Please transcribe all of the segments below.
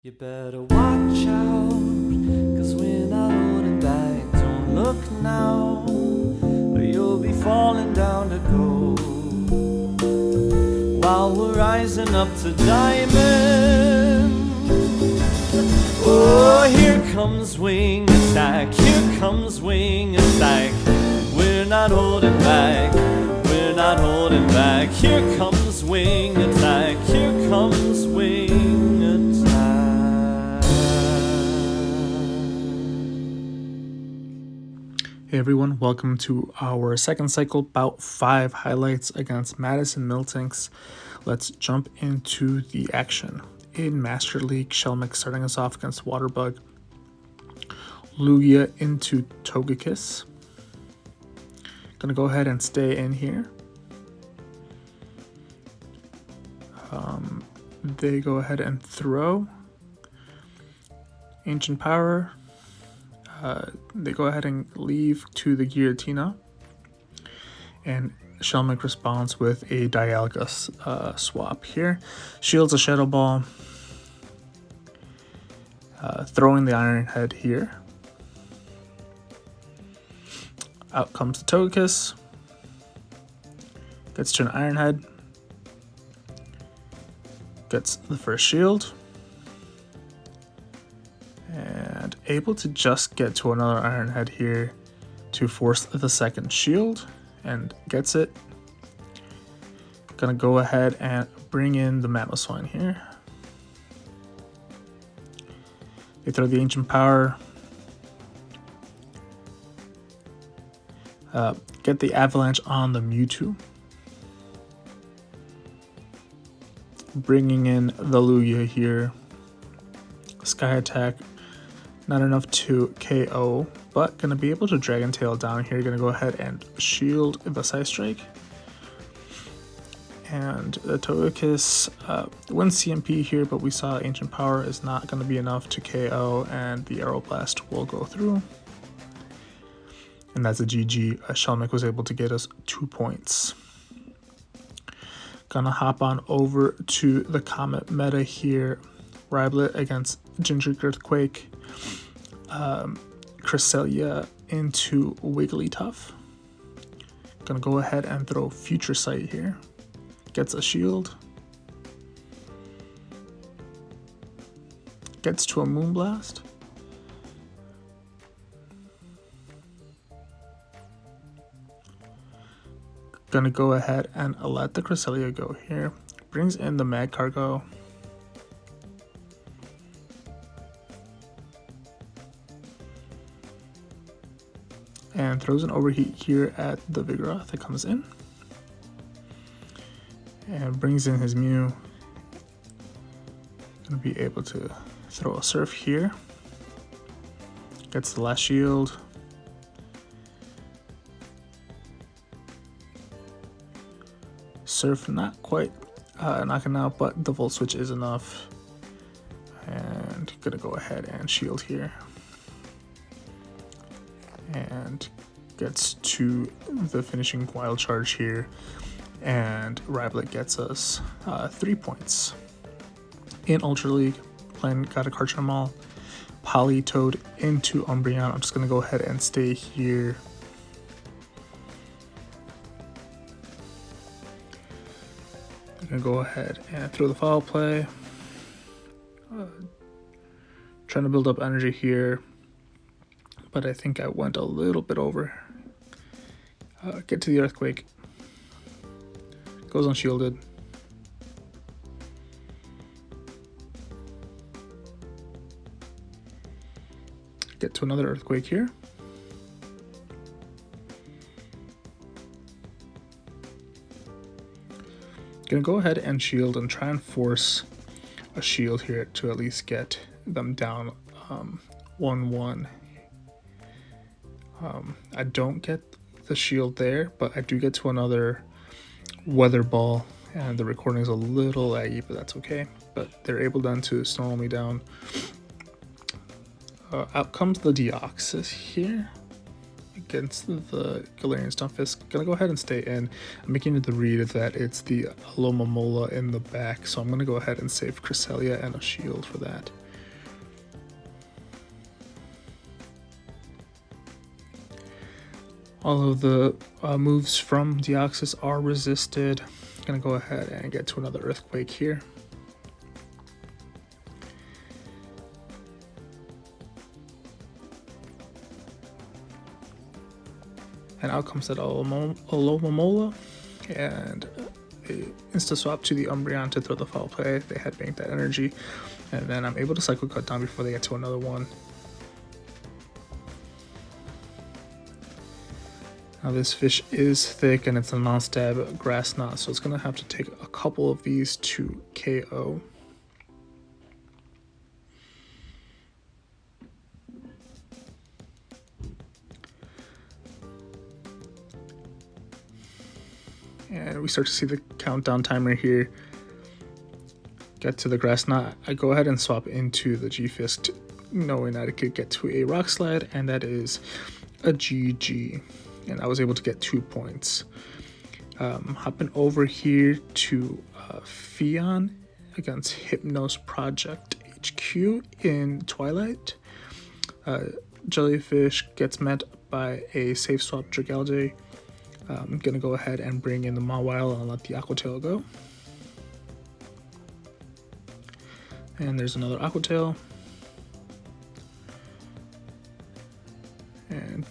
You better watch out, cause we're not holding back. Don't look now, or you'll be falling down to gold. While we're rising up to diamond. Oh, here comes wing attack, here comes wing attack. We're not holding back, we're not holding back. Here comes wing attack, here comes wing attack. Hey everyone, welcome to our second cycle Bout 5 highlights against Madison Miltanks. Let's jump into the action. In Master League, chellmic starting us off against waterbug. Lugia into Togekiss. Gonna go ahead and stay in here. They go ahead and throw Ancient Power. They go ahead and leave to the Giratina, and chellmic responds with a Dialga swap here. Shields a Shadow Ball, throwing the Iron Head here. Out comes the Togekiss, gets to an Iron Head, gets the first shield, and able to just get to another Iron Head here to force the second shield, and gets it. Gonna go ahead and bring in the Mamoswine here. They throw the Ancient Power. Get the Avalanche on the Mewtwo. Bringing in the Lugia here. Sky Attack. Not enough to KO, but gonna be able to Dragon Tail down here. Gonna go ahead and shield the Side Strike. And the Togekiss wins CMP here, but we saw Ancient Power is not gonna be enough to KO, and the Aeroblast will go through. And that's a GG. chellmic was able to get us 2 points. Gonna hop on over to the Comet meta here. Rhyblet against GngrGirthQuake. Cresselia into Wigglytuff. Gonna go ahead and throw Future Sight here. Gets a shield. Gets to a Moonblast. Gonna go ahead and let the Cresselia go here. Brings in the Magcargo. And throws an Overheat here at the Vigoroth that comes in. And brings in his Mew. Gonna be able to throw a Surf here. Gets the last shield. Surf not quite knocking out, but the Volt Switch is enough. And gonna go ahead and shield here. And gets to the finishing Wild Charge here. And Rhyblet gets us 3 points. In Ultra League, playing GottaKarchEmAll. Politoed into Umbreon. I'm just gonna go ahead and stay here. I'm gonna go ahead and throw the Foul Play. Trying to build up energy here, but I think I went a little bit over. Get to the Earthquake. Goes unshielded. Get to another Earthquake here. Gonna go ahead and shield and try and force a shield here to at least get them down 1-1. I don't get the shield there, but I do get to another Weather Ball, and the recording is a little laggy, but that's okay. But they're able then to snowball me down. Out comes the Deoxys here against the Galarian Stunfisk. Gonna go ahead and stay in. I'm making the read that it's the Alomomola in the back, so I'm gonna go ahead and save Cresselia and a shield for that. All of the moves from Deoxys are resisted. Gonna go ahead and get to another Earthquake here. And out comes that Alomomola, and they insta swap to the Umbreon to throw the foul play. They headbank that energy, and then I'm able to cycle cut down before they get to another one. Now this fish is thick and it's a non-stab grass knot, so it's gonna have to take a couple of these to KO. And we start to see the countdown timer here. Get to the grass knot. I go ahead and swap into the G-Fist, knowing that it could get to a rock slide, and that is a GG. And I was able to get 2 points. Hopping over here to Pheon against HypnosProjectHQ in Twilight. Jellyfish gets met by a safe swap Dragalge. I'm gonna go ahead and bring in the Mawile and let the Aquatail go. And there's another Aquatail. And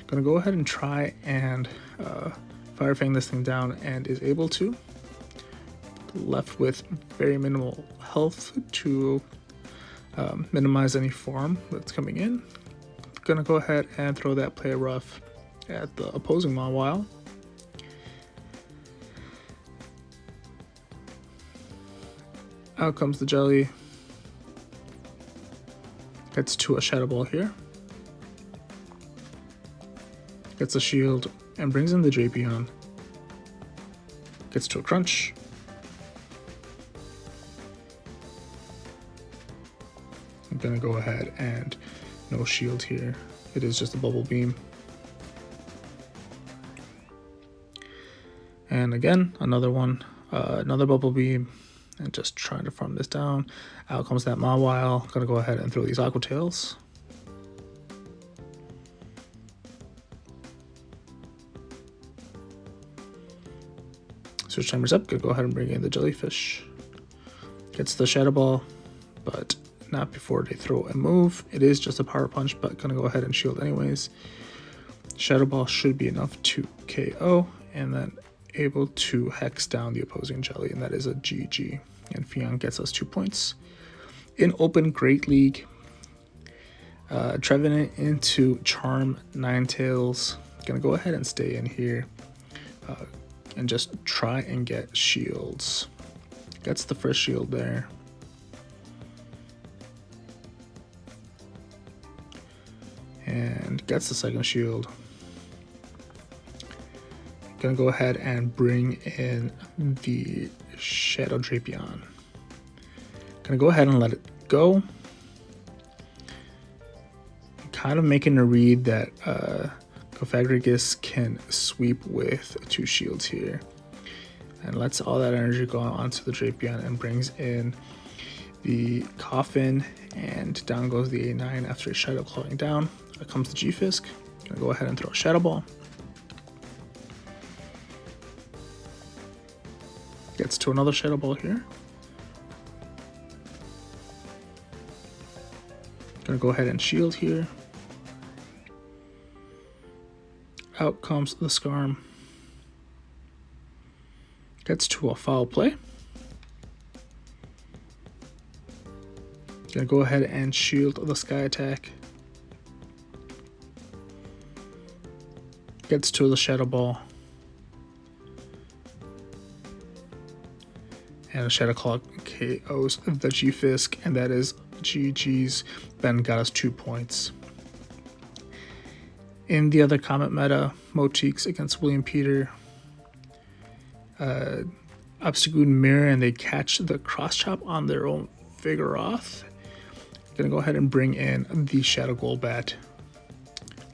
gonna go ahead and try and Fire Fang this thing down, and is able to. Left with very minimal health to minimize any form that's coming in. Gonna go ahead and throw that Play Rough at the opposing Mawile. Out comes the Jelly. Gets to a Shadow Ball here. Gets a shield and brings in the Drapion. Gets to a Crunch. I'm gonna go ahead and no shield here. It is just a Bubble Beam. And again, another one, another Bubble Beam, and just trying to farm this down. Out comes that Mawile. Gonna go ahead and throw these Aquatails. Switch timers up. Gonna go ahead and bring in the Jellyfish. Gets the Shadow Ball, but not before they throw a move. It is just a Power Punch, but gonna go ahead and shield anyways. Shadow Ball should be enough to KO, and then able to hex down the opposing Jelly, and that is a GG. And Pheon gets us 2 points. In Open Great League, Trevenant into Charm Ninetales. Gonna go ahead and stay in here and just try and get shields. Gets the first shield there. And gets the second shield. Gonna go ahead and bring in the Shadow Drapion. Gonna go ahead and let it go. Kind of making a read that Gofagrigus can sweep with 2 shields here. And lets all that energy go onto the Drapion and brings in the Coffin, and down goes the A9 after a Shadow Clawing down. There comes the G-Fisk. Gonna go ahead and throw a Shadow Ball. Gets to another Shadow Ball here. Gonna go ahead and shield here. Out comes the Skarm. Gets to a foul play. Gonna go ahead and shield the Sky Attack. Gets to the Shadow Ball. And a Shadow Claw KOs the G-Fisk, and that is GG's. Ben got us 2 points. In the other Comet meta, Motiks against williampeter. Obstagoon Mirror, and they catch the Cross Chop on their own Vigoroth. Gonna go ahead and bring in the Shadow Golbat.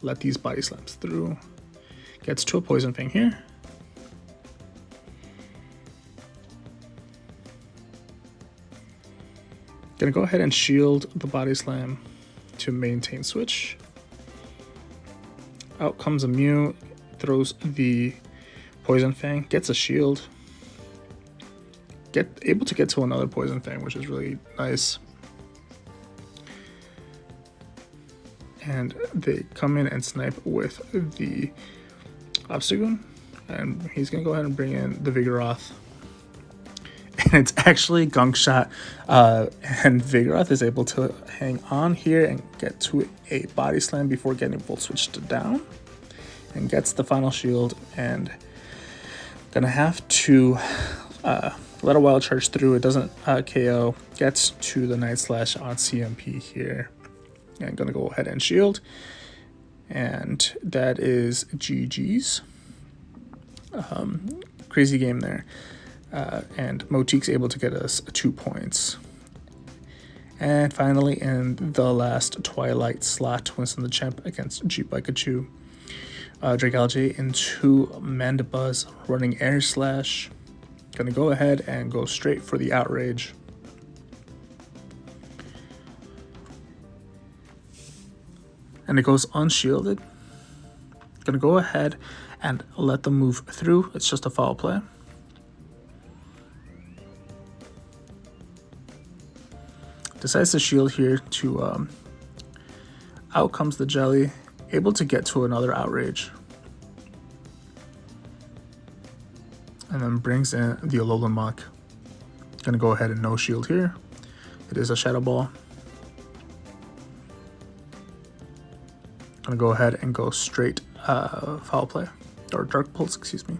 Let these Body Slams through. Gets to a Poison Fang here. Gonna go ahead and shield the Body Slam to maintain switch. Out comes a Mew, throws the Poison Fang, gets a shield, able to get to another Poison Fang, which is really nice. And they come in and snipe with the Obstagoon, and he's gonna go ahead and bring in the Vigoroth. And it's actually Gunk Shot, and Vigoroth is able to hang on here and get to a Body Slam before getting Volt Switched down, and gets the final shield, and gonna have to let a Wild Charge through. It doesn't KO, gets to the Night Slash on CMP here, and gonna go ahead and shield, and that is GG's. Crazy game there. And Motiks able to get us 2 points. And finally, in the last Twilight slot, Winstonthechamp against Gbikekachu. Dragalge into Mandibuzz, running Air Slash. Gonna go ahead and go straight for the Outrage. And it goes unshielded. Gonna go ahead and let them move through. It's just a foul play. Decides to shield here to out comes the Jelly, able to get to another Outrage. And then brings in the Alolan Muck. Gonna go ahead and no shield here. It is a Shadow Ball. Gonna go ahead and go straight foul play, or Dark Pulse, excuse me.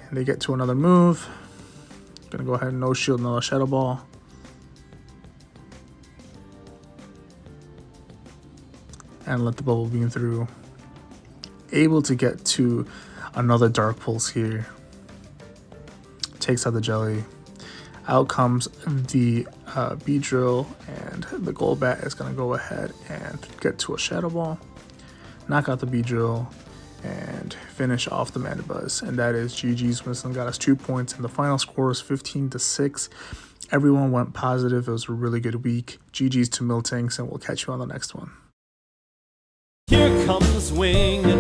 And they get to another move. Gonna go ahead and no shield, another Shadow Ball. And let the Bubble Beam through. Able to get to another Dark Pulse here. Takes out the Jelly. Out comes the Beedrill, and the Golbat is going to go ahead and get to a Shadow Ball. Knock out the Beedrill, and finish off the Mandibuzz. And that is GG's. Winston got us 2 points, and the final score is 15-6. Everyone went positive. It was a really good week. GG's to Miltanks, and we'll catch you on the next one. Here comes Wing